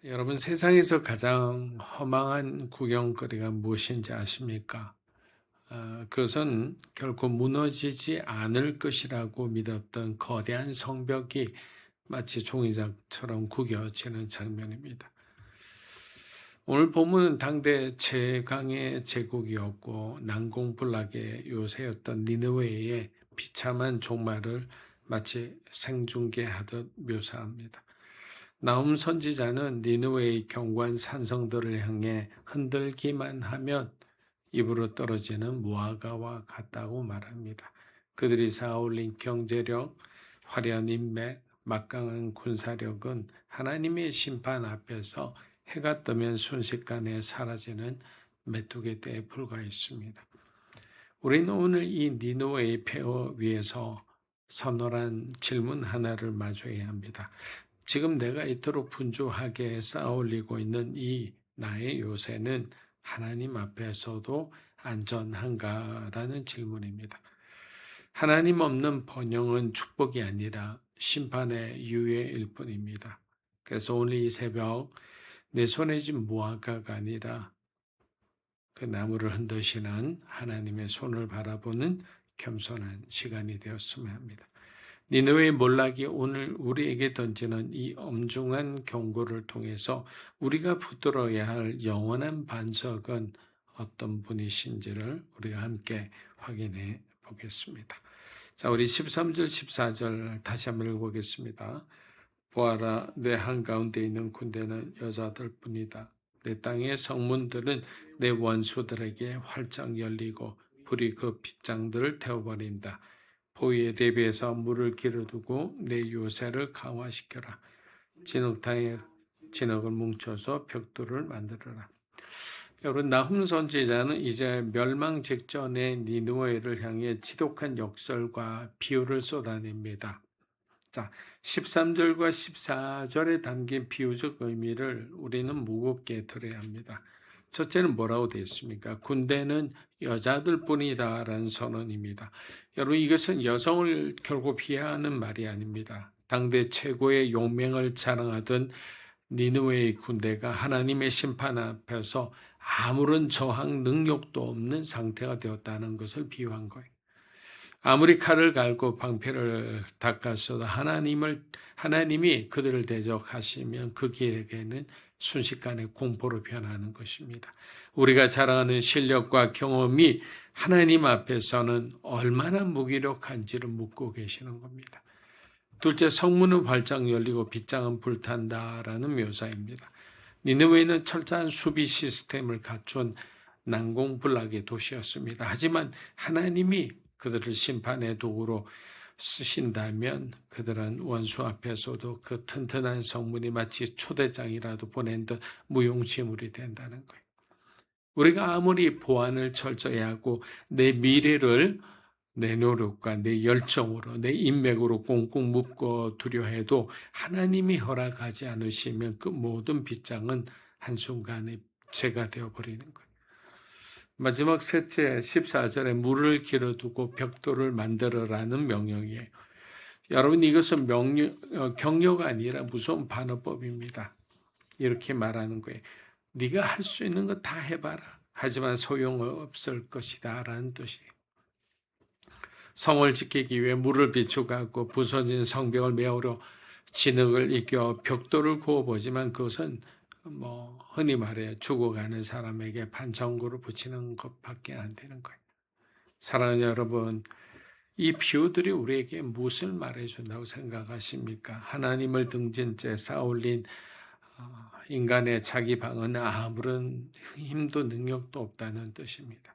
여러분 세상에서 가장 허망한 구경거리가 무엇인지 아십니까? 그것은 결코 무너지지 않을 것이라고 믿었던 거대한 성벽이 마치 종이장처럼 구겨지는 장면입니다. 오늘 본문은 당대 최강의 제국이었고 난공불락의 요새였던 니느웨의 비참한 종말을 마치 생중계하듯 묘사합니다. 나훔 선지자는 니느웨의 경관 산성들을 향해 흔들기만 하면 입으로 떨어지는 무화과와 같다고 말합니다. 그들이 쌓아올린 경제력, 화려한 인맥, 막강한 군사력은 하나님의 심판 앞에서 해가 뜨면 순식간에 사라지는 메뚜기 떼에 불과했습니다. 우리는 오늘 이 니느웨의 폐허 위에서 서늘한 질문 하나를 마주해야 합니다. 지금 내가 이토록 분주하게 쌓아올리고 있는 이 나의 요새는 하나님 앞에서도 안전한가라는 질문입니다. 하나님 없는 번영은 축복이 아니라 심판의 유예일 뿐입니다. 그래서 오늘 이 새벽 내 손에 쥔 무화과가 아니라 그 나무를 흔드시는 하나님의 손을 바라보는 겸손한 시간이 되었으면 합니다. 니느웨의 몰락이 오늘 우리에게 던지는 이 엄중한 경고를 통해서 우리가 붙들어야 할 영원한 반석은 어떤 분이신지를 우리가 함께 확인해 보겠습니다. 자, 우리 13절, 14절 다시 한번 읽어보겠습니다. 보아라, 내 한가운데 있는 군대는 여자들 뿐이다. 내 땅의 성문들은 내 원수들에게 활짝 열리고 불이 그 빗장들을 태워버린다. 포위에 대비해서 물을 길어두고 내 요새를 강화시켜라. 진흙탕에 진흙을 뭉쳐서 벽돌을 만들어라. 여러분, 나훔 선지자는 이제 멸망 직전의 니느웨를 향해 지독한 역설과 비유를 쏟아냅니다. 자, 13절과 14절에 담긴 비유적 의미를 우리는 무겁게 들어야 합니다. 첫째는 뭐라고 되어 있습니까? 군대는 여자들 뿐이다라는 선언입니다. 여러분, 이것은 여성을 결국 비하하는 말이 아닙니다. 당대 최고의 용맹을 자랑하던 니느웨의 군대가 하나님의 심판 앞에서 아무런 저항 능력도 없는 상태가 되었다는 것을 비유한 거예요. 아무리 칼을 갈고 방패를 닦았어도 하나님이 그들을 대적하시면 그 길에게는 순식간에 공포로 변하는 것입니다. 우리가 자랑하는 실력과 경험이 하나님 앞에서는 얼마나 무기력한지를 묻고 계시는 겁니다. 둘째, 성문은 활짝 열리고 빗장은 불탄다라는 묘사입니다. 니느웨는 철저한 수비 시스템을 갖춘 난공불락의 도시였습니다. 하지만 하나님이 그들을 심판의 도구로 쓰신다면 그들은 원수 앞에서도 그 튼튼한 성문이 마치 초대장이라도 보낸 듯 무용지물이 된다는 거예요. 우리가 아무리 보안을 철저히 하고 내 미래를 내 노력과 내 열정으로 내 인맥으로 꽁꽁 묶어 두려 해도 하나님이 허락하지 않으시면 그 모든 빗장은 한순간에 죄가 되어버리는 거예요. 마지막 셋째 14절에 물을 길어두고 벽돌을 만들어라는 명령이에요. 여러분, 이것은 경려가 아니라 무서운 반어법입니다. 이렇게 말하는 거예요. 네가 할 수 있는 거 다 해봐라. 하지만 소용없을 것이다 라는 뜻이에요. 성을 지키기 위해 물을 비축하고 부서진 성벽을 메우려 진흙을 이겨 벽돌을 구워보지만 그것은 흔히 말해 죽어가는 사람에게 반창고를 붙이는 것밖에 안 되는 거예요. 사랑하는 여러분, 이 비유들이 우리에게 무엇을 말해준다고 생각하십니까? 하나님을 등진 채 쌓아올린 인간의 자기 방어는 아무런 힘도 능력도 없다는 뜻입니다.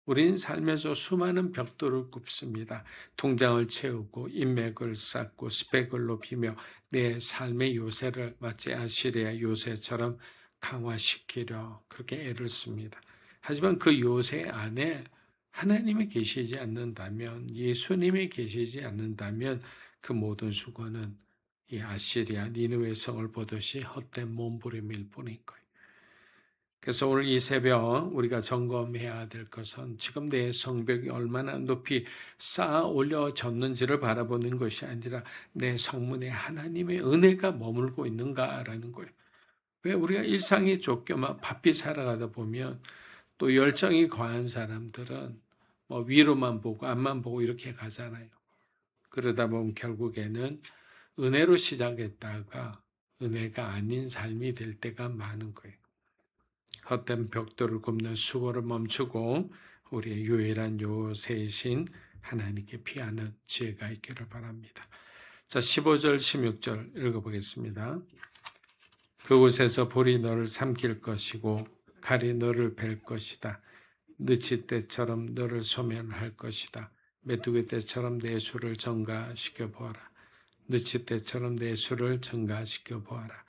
우리는 살면서 수많은 벽돌을 굽습니다. 통장을 채우고 인맥을 쌓고 스펙을 높이며 내 삶의 요새를 마치 아시리아 요새처럼 강화시키려 그렇게 애를 씁니다. 하지만 그 요새 안에 하나님이 계시지 않는다면, 예수님이 계시지 않는다면 그 모든 수고는 이 아시리아 니느웨 성을 보듯이 헛된 몸부림일 뿐인 거예요. 그래서 오늘 이 새벽 우리가 점검해야 될 것은 지금 내 성벽이 얼마나 높이 쌓아 올려졌는지를 바라보는 것이 아니라 내 성문에 하나님의 은혜가 머물고 있는가라는 거예요. 왜 우리가 일상에 쫓겨 막 바삐 살아가다 보면 또 열정이 과한 사람들은 뭐 위로만 보고 앞만 보고 이렇게 가잖아요. 그러다 보면 결국에는 은혜로 시작했다가 은혜가 아닌 삶이 될 때가 많은 거예요. 헛된 벽돌을 굽는 수고를 멈추고 우리의 유일한 요새이신 하나님께 피하는 지혜가 있기를 바랍니다. 자, 15절, 16절 읽어보겠습니다. 그곳에서 볼이 너를 삼킬 것이고 칼이 너를 벨 것이다. 느치 때처럼 너를 소멸할 것이다. 메뚜기 때처럼 내 수를 증가시켜 보아라. 느치 때처럼 내 수를 증가시켜 보아라.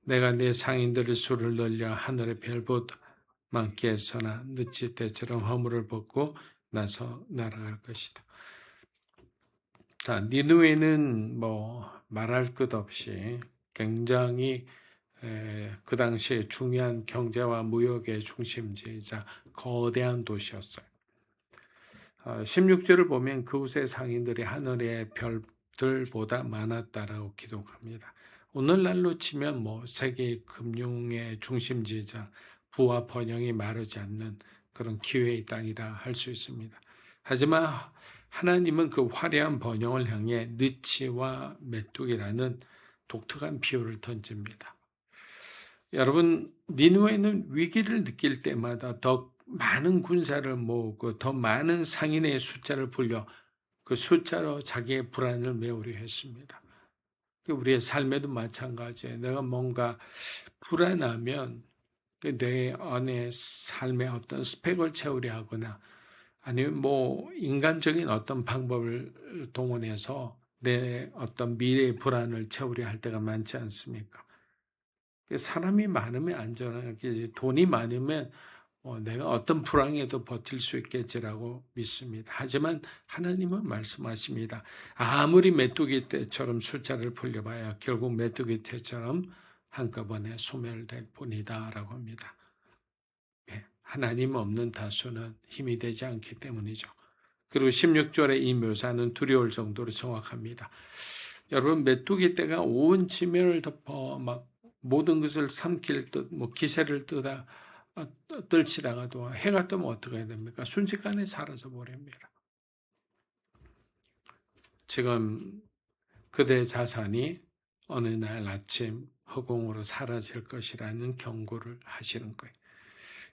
내가 내 상인들의 수를 늘려 하늘의 별보다 많게 했으나 느치 때처럼 허물을 벗고 나서 날아갈 것이다. 자, 니느웨는 뭐 말할 것 없이 굉장히 그 당시에 중요한 경제와 무역의 중심지이자 거대한 도시였어요. 16절을 보면 그곳의 상인들이 하늘의 별들보다 많았다라고 기록합니다. 오늘날로 치면 뭐 세계 금융의 중심지이자 부와 번영이 마르지 않는 그런 기회의 땅이라 할 수 있습니다. 하지만 하나님은 그 화려한 번영을 향해 느치와 메뚜기라는 독특한 비유를 던집니다. 여러분, 니느웨는 위기를 느낄 때마다 더 많은 군사를 모으고 더 많은 상인의 숫자를 불려 그 숫자로 자기의 불안을 메우려 했습니다. 우리의 삶에도 마찬가지예요. 내가 뭔가 불안하면 내 안에 삶의 어떤 스펙을 채우려 하거나 아니면 뭐 인간적인 어떤 방법을 동원해서 내 어떤 미래의 불안을 채우려 할 때가 많지 않습니까? 사람이 많으면 안전하게, 돈이 많으면 내가 어떤 불황에도 버틸 수 있겠지라고 믿습니다. 하지만 하나님은 말씀하십니다. 아무리 메뚜기 떼처럼 숫자를 풀려봐야 결국 메뚜기 떼처럼 한꺼번에 소멸될 뿐이다라고 합니다. 하나님 없는 다수는 힘이 되지 않기 때문이죠. 그리고 16절의 이 묘사는 두려울 정도로 정확합니다. 여러분, 메뚜기 떼가 온 지면을 덮어 막 모든 것을 삼킬 듯 뭐 기세를 뜨다 떨치다가도 해가 뜨면 어떻게 해야 됩니까? 순식간에 사라져 버립니다. 지금 그대 자산이 어느 날 아침 허공으로 사라질 것이라는 경고를 하시는 거예요.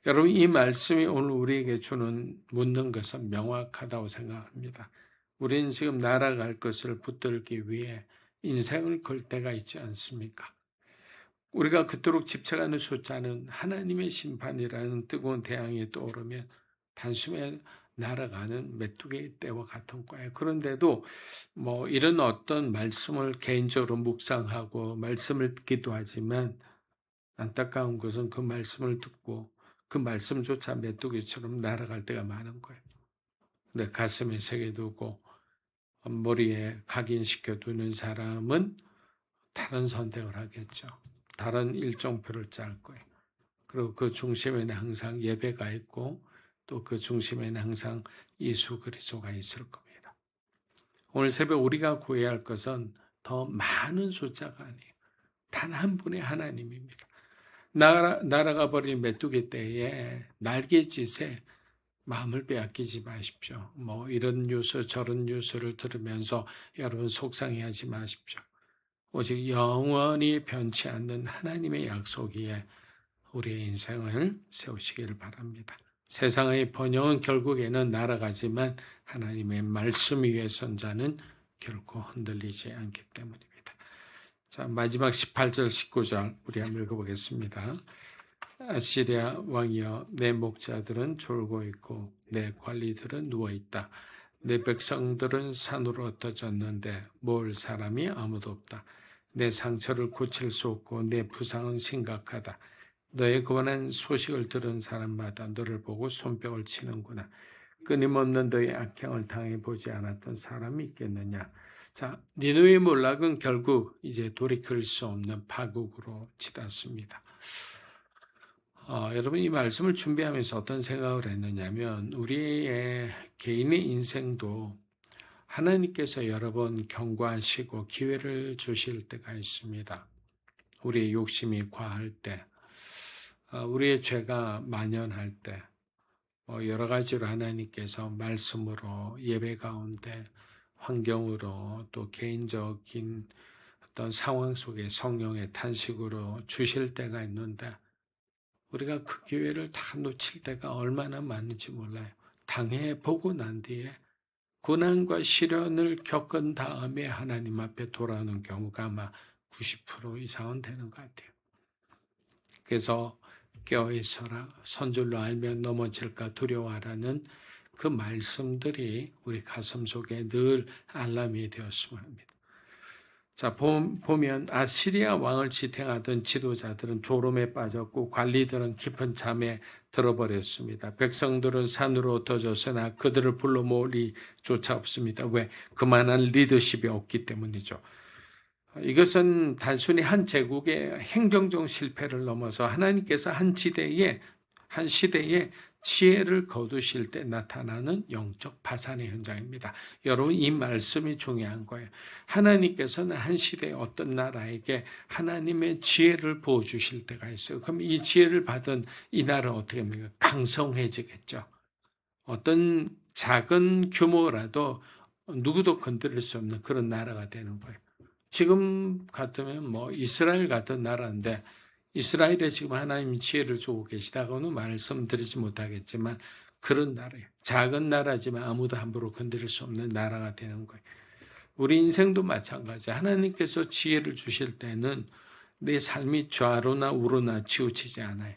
여러분, 이 말씀이 오늘 우리에게 주는 묻는 것은 명확하다고 생각합니다. 우리는 지금 날아갈 것을 붙들기 위해 인생을 걸 때가 있지 않습니까? 우리가 그토록 집착하는 숫자는 하나님의 심판이라는 뜨거운 태양이 떠오르면 단숨에 날아가는 메뚜기 떼와 같은 거예요. 그런데도 뭐 이런 어떤 말씀을 개인적으로 묵상하고 말씀을 듣기도 하지만 안타까운 것은 그 말씀을 듣고 그 말씀조차 메뚜기처럼 날아갈 때가 많은 거예요. 근데 가슴에 새겨두고 머리에 각인시켜두는 사람은 다른 선택을 하겠죠. 다른 일정표를 짤 거예요. 그리고 그 중심에는 항상 예배가 있고 또 그 중심에는 항상 예수 그리스도가 있을 겁니다. 오늘 새벽 우리가 구해야 할 것은 더 많은 숫자가 아니에요. 단 한 분의 하나님입니다. 날아가 버린 메뚜기 떼에 날갯짓에 마음을 빼앗기지 마십시오. 뭐 이런 뉴스 저런 뉴스를 들으면서 여러분 속상해하지 마십시오. 오직 영원히 변치 않는 하나님의 약속이에 우리의 인생을 세우시기를 바랍니다. 세상의 번영은 결국에는 날아가지만 하나님의 말씀 위에 선 자는 결코 흔들리지 않기 때문입니다. 자, 마지막 18절, 19절 우리 한번 읽어보겠습니다. 아시리아 왕이여, 내 목자들은 졸고 있고 내 관리들은 누워있다. 내 백성들은 산으로 흩어졌는데 모을 사람이 아무도 없다. 내 상처를 고칠 수 없고 내 부상은 심각하다. 너의 고난한 소식을 들은 사람마다 너를 보고 손뼉을 치는구나. 끊임없는 너의 악행을 당해보지 않았던 사람이 있겠느냐. 자, 니느웨의 몰락은 결국 이제 돌이킬 수 없는 파국으로 치닫습니다. 여러분, 이 말씀을 준비하면서 어떤 생각을 했느냐면 우리의 개인의 인생도 하나님께서 여러 번 경고하시고 기회를 주실 때가 있습니다. 우리의 욕심이 과할 때, 우리의 죄가 만연할 때, 여러 가지로 하나님께서 말씀으로 예배 가운데 환경으로 또 개인적인 어떤 상황 속에 성령의 탄식으로 주실 때가 있는데 우리가 그 기회를 다 놓칠 때가 얼마나 많은지 몰라요. 당해보고 난 뒤에 고난과 시련을 겪은 다음에 하나님 앞에 돌아오는 경우가 아마 90% 이상은 되는 것 같아요. 그래서 깨어있어라, 선줄로 알면 넘어질까 두려워하라는 그 말씀들이 우리 가슴 속에 늘 알람이 되었으면 합니다. 자, 보면 아시리아 왕을 지탱하던 지도자들은 졸음에 빠졌고 관리들은 깊은 잠에 들어버렸습니다. 백성들은 산으로 흩어졌으나 그들을 불러 모을 이조차 없습니다. 왜? 그만한 리더십이 없기 때문이죠. 이것은 단순히 한 제국의 행정적 실패를 넘어서 하나님께서 한 시대에 지혜를 거두실 때 나타나는 영적 파산의 현장입니다. 여러분, 이 말씀이 중요한 거예요. 하나님께서는 한 시대에 어떤 나라에게 하나님의 지혜를 부어주실 때가 있어요. 그럼 이 지혜를 받은 이 나라는 어떻게 합니까? 강성해지겠죠. 어떤 작은 규모라도 누구도 건드릴 수 없는 그런 나라가 되는 거예요. 지금 같으면 이스라엘 같은 나라인데 이스라엘에 지금 하나님이 지혜를 주고 계시다고는 말씀드리지 못하겠지만 그런 나라예요. 작은 나라지만 아무도 함부로 건드릴 수 없는 나라가 되는 거예요. 우리 인생도 마찬가지예요. 하나님께서 지혜를 주실 때는 내 삶이 좌로나 우로나 치우치지 않아요.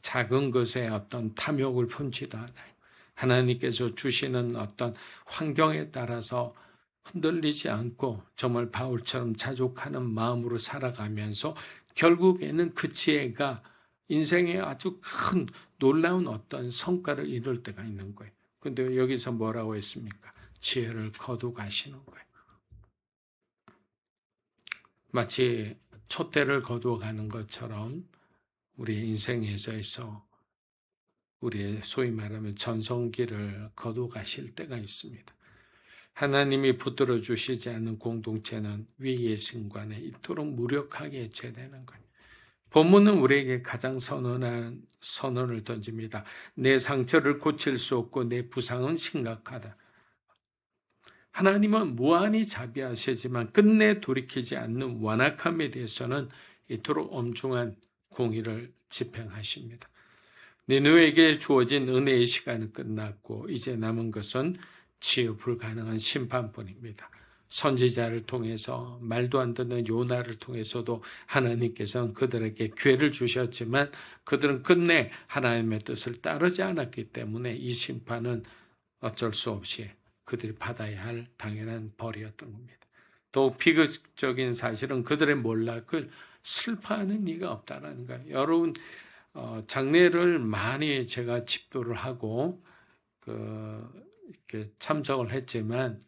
작은 것에 어떤 탐욕을 품지도 않아요. 하나님께서 주시는 어떤 환경에 따라서 흔들리지 않고 정말 바울처럼 자족하는 마음으로 살아가면서 결국에는 그 지혜가 인생에 아주 큰 놀라운 어떤 성과를 이룰 때가 있는 거예요. 근데 여기서 뭐라고 했습니까? 지혜를 거두 가시는 거예요. 마치 촛대를 거두어 가는 것처럼 우리 인생에서 우리의 소위 말하면 전성기를 거두어 가실 때가 있습니다. 하나님이 붙들어 주시지 않는 공동체는 위기의 순간에 이토록 무력하게 해체되는 거예요. 본문은 우리에게 가장 선언한 선언을 던집니다. 내 상처를 고칠 수 없고 내 부상은 심각하다. 하나님은 무한히 자비하시지만 끝내 돌이키지 않는 완악함에 대해서는 이토록 엄중한 공의를 집행하십니다. 니느웨에게 주어진 은혜의 시간은 끝났고 이제 남은 것은 치유 불가능한 심판뿐입니다. 선지자를 통해서 말도 안 듣는 요나를 통해서도 하나님께서는 그들에게 기회를 주셨지만 그들은 끝내 하나님의 뜻을 따르지 않았기 때문에 이 심판은 어쩔 수 없이 그들이 받아야 할 당연한 벌이었던 겁니다. 더욱 비극적인 사실은 그들의 몰락을 슬퍼하는 이가 없다는 거예요. 여러분, 장례를 많이 제가 집도를 하고 이렇게 참석을 했지만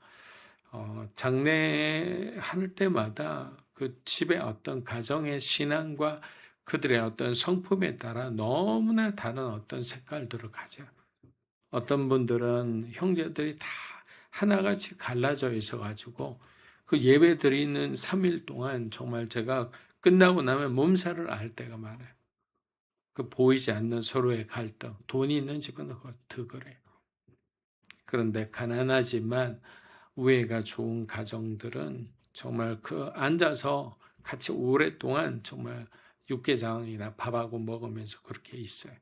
장례할 때마다 그 집의 어떤 가정의 신앙과 그들의 어떤 성품에 따라 너무나 다른 어떤 색깔들을 가져요. 어떤 분들은 형제들이 다 하나같이 갈라져 있어가지고 그 예배 드리는 3일 동안 정말 제가 끝나고 나면 몸살을 앓을 때가 많아요. 그 보이지 않는 서로의 갈등, 돈이 있는 집은 더 그래요. 그런데 가난하지만 우애가 좋은 가정들은 정말 그 앉아서 같이 오랫동안 정말 육개장이나 밥하고 먹으면서 그렇게 있어요.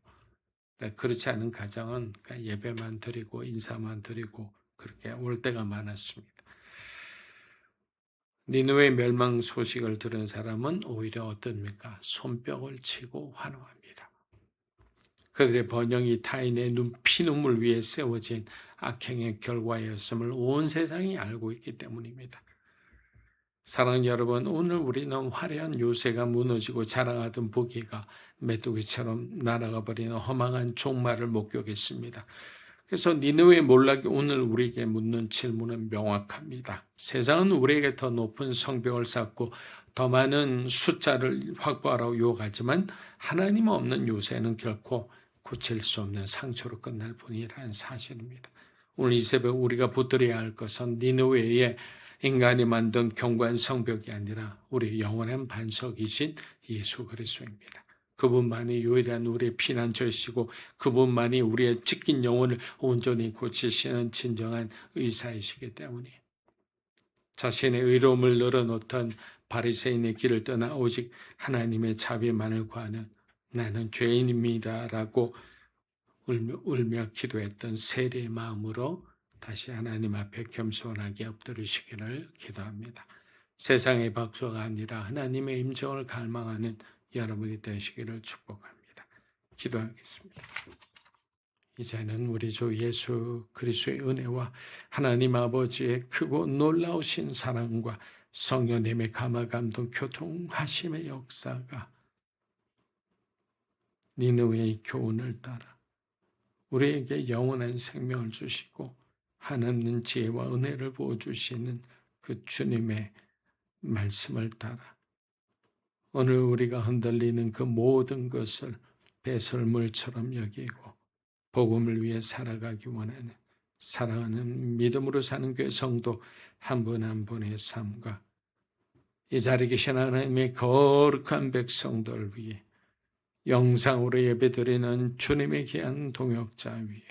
그렇지 않은 가정은 그냥 예배만 드리고 인사만 드리고 그렇게 올 때가 많았습니다. 니느웨 멸망 소식을 들은 사람은 오히려 어떻습니까? 손뼉을 치고 환호합니다. 그들의 번영이 타인의 피눈물 위에 세워진 악행의 결과였음을 온 세상이 알고 있기 때문입니다. 사랑하는 여러분, 오늘 우리는 화려한 요새가 무너지고 자랑하던 부귀가 메뚜기처럼 날아가 버리는 허망한 종말을 목격했습니다. 그래서 니느웨의 몰락이 오늘 우리에게 묻는 질문은 명확합니다. 세상은 우리에게 더 높은 성벽을 쌓고 더 많은 숫자를 확보하라고 요구하지만 하나님 없는 요새는 결코 고칠 수 없는 상처로 끝날 뿐이라는 사실입니다. 오늘 이 새벽 우리가 붙들어야 할 것은 니느웨의 인간이 만든 견고한 성벽이 아니라 우리 영원한 반석이신 예수 그리스도입니다. 그분만이 유일한 우리의 피난처이시고 그분만이 우리의 찢긴 영혼을 온전히 고치시는 진정한 의사이시기 때문에 자신의 의로움을 늘어놓던 바리새인의 길을 떠나 오직 하나님의 자비만을 구하는 나는 죄인입니다라고 울며 기도했던 세리의 마음으로 다시 하나님 앞에 겸손하게 엎드리시기를 기도합니다. 세상의 박수가 아니라 하나님의 임정을 갈망하는 여러분이 되시기를 축복합니다. 기도하겠습니다. 이제는 우리 주 예수 그리스도의 은혜와 하나님 아버지의 크고 놀라우신 사랑과 성령님의 감화 감동 교통하심의 역사가 니느웨의 교훈을 따라 우리에게 영원한 생명을 주시고 하나님 지혜와 은혜를 부어주시는 그 주님의 말씀을 따라 오늘 우리가 흔들리는 그 모든 것을 배설물처럼 여기고 복음을 위해 살아가기 원하는 사랑하는 믿음으로 사는 교회 성도 한 분 한 분의 삶과 이 자리에 계신 하나님의 거룩한 백성들 위해 영상으로 예배드리는 주님의 귀한 동역자 위에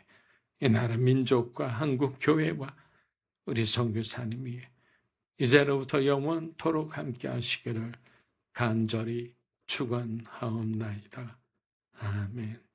이 나라 민족과 한국 교회와 우리 선교사님 위에 이제로부터 영원토록 함께 하시기를 간절히 축원하옵나이다. 아멘.